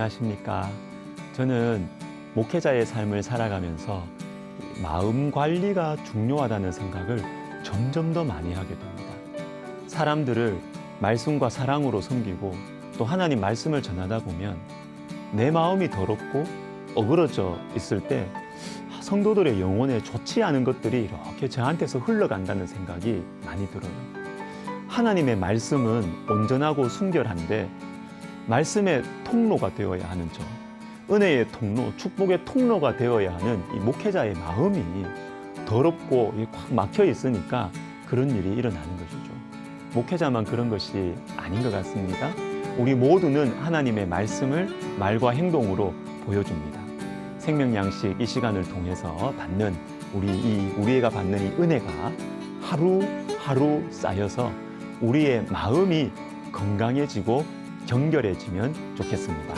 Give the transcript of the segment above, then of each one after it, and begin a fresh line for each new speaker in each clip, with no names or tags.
안녕하십니까. 저는 목회자의 삶을 살아가면서 마음 관리가 중요하다는 생각을 점점 더 많이 하게 됩니다. 사람들을 말씀과 사랑으로 섬기고 또 하나님 말씀을 전하다 보면 내 마음이 더럽고 어그러져 있을 때 성도들의 영혼에 좋지 않은 것들이 이렇게 저한테서 흘러간다는 생각이 많이 들어요. 하나님의 말씀은 온전하고 순결한데 말씀의 통로가 되어야 하는 저, 은혜의 통로, 축복의 통로가 되어야 하는 이 목회자의 마음이 더럽고 꽉 막혀 있으니까 그런 일이 일어나는 것이죠. 목회자만 그런 것이 아닌 것 같습니다. 우리 모두는 하나님의 말씀을 말과 행동으로 보여줍니다. 생명 양식 이 시간을 통해서 받는 우리가 받는 이 은혜가 하루하루 쌓여서 우리의 마음이 건강해지고 경결해지면 좋겠습니다.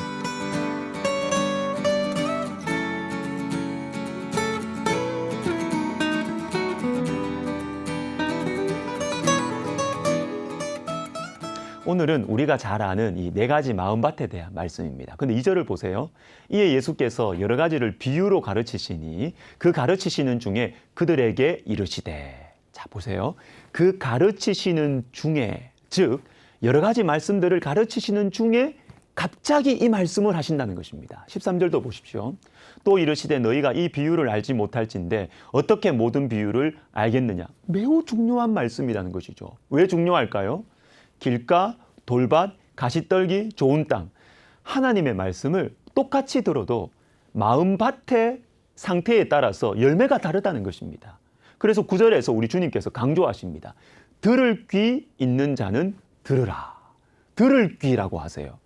오늘은 우리가 잘 아는 이 네 가지 마음밭에 대한 말씀입니다. 근데 2절을 보세요. 이에 예수께서 여러 가지를 비유로 가르치시니 그 가르치시는 중에 그들에게 이르시되. 자, 보세요. 그 가르치시는 중에, 즉 여러 가지 말씀들을 가르치시는 중에 갑자기 이 말씀을 하신다는 것입니다. 13절도 보십시오. 또 이르시되 너희가 이 비유를 알지 못할진대 어떻게 모든 비유를 알겠느냐. 매우 중요한 말씀이라는 것이죠. 왜 중요할까요? 길가, 돌밭, 가시떨기, 좋은 땅. 하나님의 말씀을 똑같이 들어도 마음밭의 상태에 따라서 열매가 다르다는 것입니다. 그래서 9절에서 우리 주님께서 강조하십니다. 들을 귀 있는 자는 들으라. 들을 귀라고 하세요.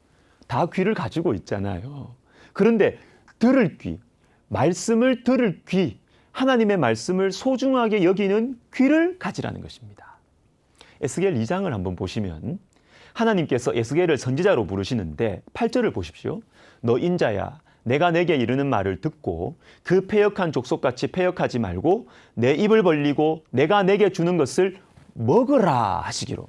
다 귀를 가지고 있잖아요. 그런데 들을 귀, 말씀을 들을 귀, 하나님의 말씀을 소중하게 여기는 귀를 가지라는 것입니다. 에스겔 2장을 한번 보시면 하나님께서 에스겔을 선지자로 부르시는데 8절을 보십시오. 너 인자야, 내가 내게 이르는 말을 듣고 그 패역한 족속같이 패역하지 말고 내 입을 벌리고 내가 내게 주는 것을 먹으라 하시기로.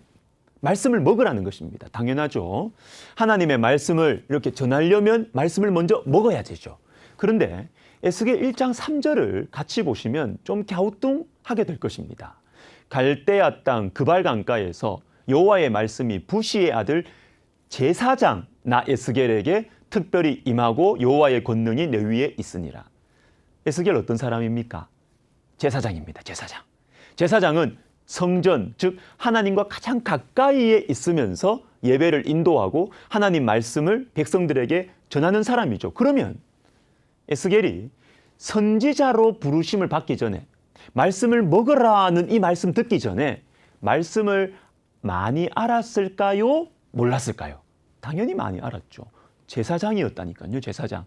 말씀을 먹으라는 것입니다. 당연하죠. 하나님의 말씀을 이렇게 전하려면 말씀을 먼저 먹어야 되죠. 그런데 에스겔 1장 3절을 같이 보시면 좀 갸우뚱하게 될 것입니다. 갈대아 땅 그발 강가에서 여호와의 말씀이 부시의 아들 제사장 나 에스겔에게 특별히 임하고 여호와의 권능이 내 위에 있으니라. 에스겔 어떤 사람입니까? 제사장입니다. 제사장. 제사장은 성전, 즉 하나님과 가장 가까이에 있으면서 예배를 인도하고 하나님 말씀을 백성들에게 전하는 사람이죠. 그러면 에스겔이 선지자로 부르심을 받기 전에 말씀을 먹으라는 이 말씀 듣기 전에 말씀을 많이 알았을까요? 몰랐을까요? 당연히 많이 알았죠. 제사장이었다니까요. 제사장.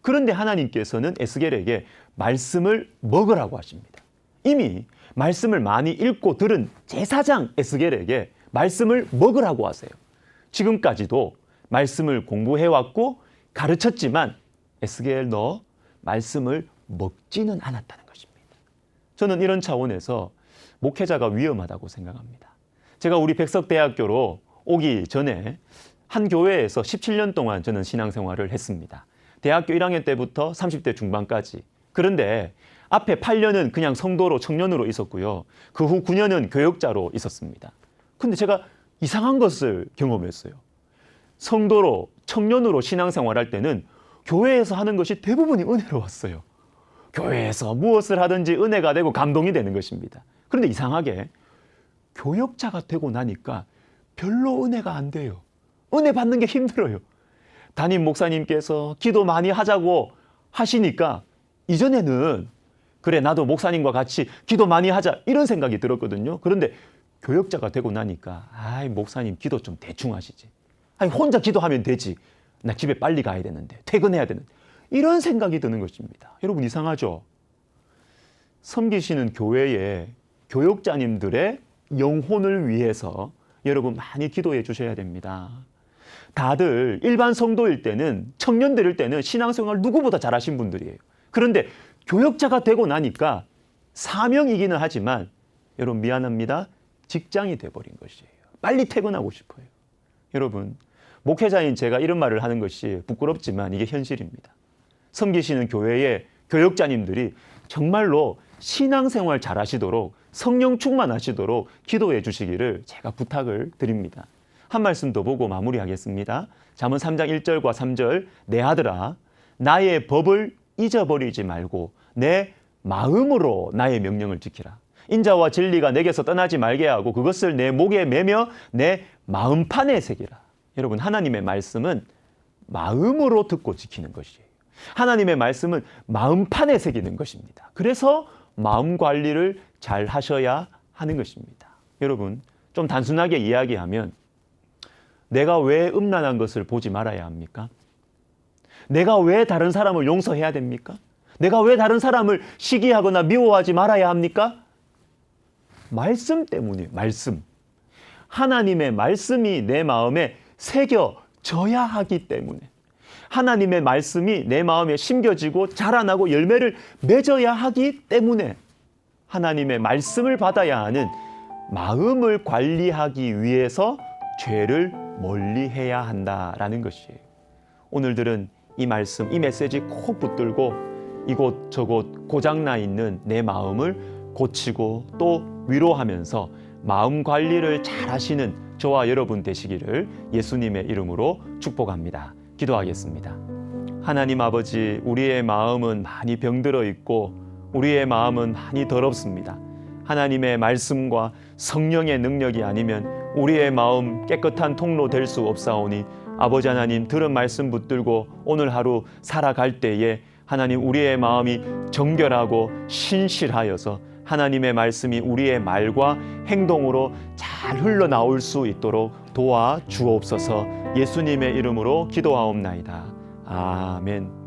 그런데 하나님께서는 에스겔에게 말씀을 먹으라고 하십니다. 이미 말씀을 많이 읽고 들은 제사장 에스겔에게 말씀을 먹으라고 하세요. 지금까지도 말씀을 공부해왔고 가르쳤지만 에스겔 너 말씀을 먹지는 않았다는 것입니다. 저는 이런 차원에서 목회자가 위험하다고 생각합니다. 제가 우리 백석대학교로 오기 전에 한 교회에서 17년 동안 저는 신앙생활을 했습니다. 대학교 1학년 때부터 30대 중반까지. 그런데 앞에 8년은 그냥 성도로 청년으로 있었고요. 그 후 9년은 교역자로 있었습니다. 근데 제가 이상한 것을 경험했어요. 성도로 청년으로 신앙생활할 때는 교회에서 하는 것이 대부분이 은혜로웠어요. 교회에서 무엇을 하든지 은혜가 되고 감동이 되는 것입니다. 그런데 이상하게 교역자가 되고 나니까 별로 은혜가 안 돼요. 은혜 받는 게 힘들어요. 담임 목사님께서 기도 많이 하자고 하시니까 이전에는 그래 나도 목사님과 같이 기도 많이 하자 이런 생각이 들었거든요. 그런데 교역자가 되고 나니까 아이 목사님 기도 좀 대충 하시지. 아니 혼자 기도하면 되지. 나 집에 빨리 가야 되는데 퇴근해야 되는데 이런 생각이 드는 것입니다. 여러분 이상하죠? 섬기시는 교회의 교역자님들의 영혼을 위해서 여러분 많이 기도해 주셔야 됩니다. 다들 일반 성도일 때는 청년들일 때는 신앙생활 누구보다 잘하신 분들이에요. 그런데 교역자가 되고 나니까 사명이기는 하지만 여러분 미안합니다. 직장이 돼버린 것이에요. 빨리 퇴근하고 싶어요. 여러분 목회자인 제가 이런 말을 하는 것이 부끄럽지만 이게 현실입니다. 섬기시는 교회의 교역자님들이 정말로 신앙생활 잘 하시도록 성령 충만하시도록 기도해 주시기를 제가 부탁을 드립니다. 한 말씀 더 보고 마무리하겠습니다. 잠언 3장 1절과 3절 내 아들아 나의 법을 잊어버리지 말고 내 마음으로 나의 명령을 지키라. 인자와 진리가 내게서 떠나지 말게 하고 그것을 내 목에 매며 내 마음판에 새기라. 여러분 하나님의 말씀은 마음으로 듣고 지키는 것이에요. 하나님의 말씀은 마음판에 새기는 것입니다. 그래서 마음 관리를 잘 하셔야 하는 것입니다. 여러분 좀 단순하게 이야기하면 내가 왜 음란한 것을 보지 말아야 합니까? 내가 왜 다른 사람을 용서해야 됩니까? 내가 왜 다른 사람을 시기하거나 미워하지 말아야 합니까? 말씀 때문이에요. 말씀. 하나님의 말씀이 내 마음에 새겨져야 하기 때문에 하나님의 말씀이 내 마음에 심겨지고 자라나고 열매를 맺어야 하기 때문에 하나님의 말씀을 받아야 하는 마음을 관리하기 위해서 죄를 멀리해야 한다라는 것이에요. 오늘들은 이 말씀, 이 메시지 꼭 붙들고 이곳저곳 고장나 있는 내 마음을 고치고 또 위로하면서 마음 관리를 잘 하시는 저와 여러분 되시기를 예수님의 이름으로 축복합니다. 기도하겠습니다. 하나님 아버지, 우리의 마음은 많이 병들어 있고 우리의 마음은 많이 더럽습니다. 하나님의 말씀과 성령의 능력이 아니면 우리의 마음 깨끗한 통로 될 수 없사오니 아버지 하나님 들은 말씀 붙들고 오늘 하루 살아갈 때에 하나님 우리의 마음이 정결하고 신실하여서 하나님의 말씀이 우리의 말과 행동으로 잘 흘러나올 수 있도록 도와 주옵소서. 예수님의 이름으로 기도하옵나이다. 아멘.